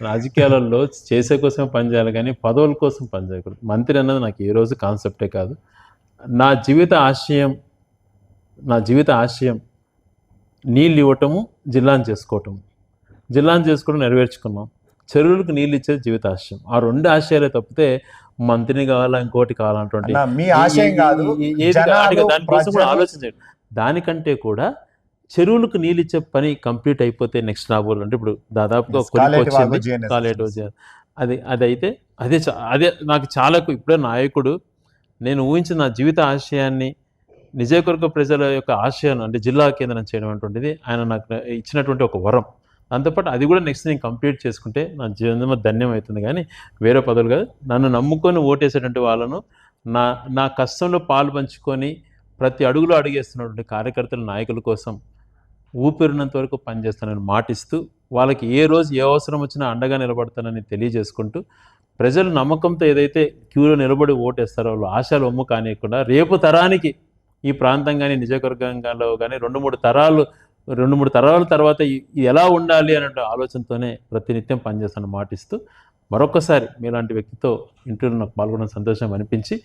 రాజకీయాలలో చేసే కోసమే పనిచేయాలి కానీ పదవుల కోసం పనిచేయకూడదు. మంత్రి అన్నది నాకు ఏ రోజు కాన్సెప్టే కాదు. నా జీవిత ఆశయం నా జీవిత ఆశయం నీళ్ళు ఇవ్వటము, జిల్లాను చేసుకోవటము. జిల్లాను చేసుకోవడం నెరవేర్చుకున్నాం. చెరువులకు నీళ్ళు ఇచ్చేది జీవిత ఆశయం. ఆ 2 ఆశయాలే తప్పితే మంత్రిని కావాలా, ఇంకోటి కావాలన్నటువంటి అన్న మీ ఆశయం కాదు, ఏది జనాలు, దానికోసం కూడా ప్రజలు ఆలోచించండి. దానికంటే కూడా చెరువులకు నీళ్ళు ఇచ్చే పని కంప్లీట్ అయిపోతే నెక్స్ట్ రాబోలు ఇప్పుడు దాదాపుగా కాలేటి వచ్చింది వాగు, GNS కాలేటో అదైతే అదే నాకు చాలా ఇప్పుడే నాయకుడు నేను ఊహించిన నా జీవిత ఆశయాన్ని నిజయకొరక ప్రజల యొక్క ఆశయాన్ని అంటే జిల్లా కేంద్రం చేయడం అటువంటిది ఆయన నాకు ఇచ్చినటువంటి ఒక వరం. దాంతోపాటు అది కూడా నెక్స్ట్ నేను కంప్లీట్ చేసుకుంటే నా జీవనం ధన్యం అవుతుంది. కానీ వేరే పదవులు కాదు. నన్ను నమ్ముకొని ఓటేసేటువంటి వాళ్ళను నా నా కష్టంలో పాలు పంచుకొని ప్రతి అడుగులో అడుగేస్తున్నటువంటి కార్యకర్తల నాయకుల కోసం ఊపిరినంత వరకు పనిచేస్తానని మాటిస్తూ వాళ్ళకి ఏ రోజు ఏ అవసరం వచ్చినా అండగా నిలబడతానని తెలియజేసుకుంటూ ప్రజలు నమ్మకంతో ఏదైతే క్యూలో నిలబడి ఓటేస్తారో వాళ్ళు ఆశలు ఒమ్ము కానియకుండా రేపు తరానికి ఈ ప్రాంతం కానీ నిజవర్గంలో కానీ 2-3 తరాల తర్వాత ఎలా ఉండాలి అనే ఆలోచనతోనే ప్రతినిత్యం పనిచేస్తానని మాటిస్తూ మరొకసారి మీలాంటి వ్యక్తితో ఇంటర్వ్యూలో నాకు పాల్గొనడం సంతోషం అనిపించి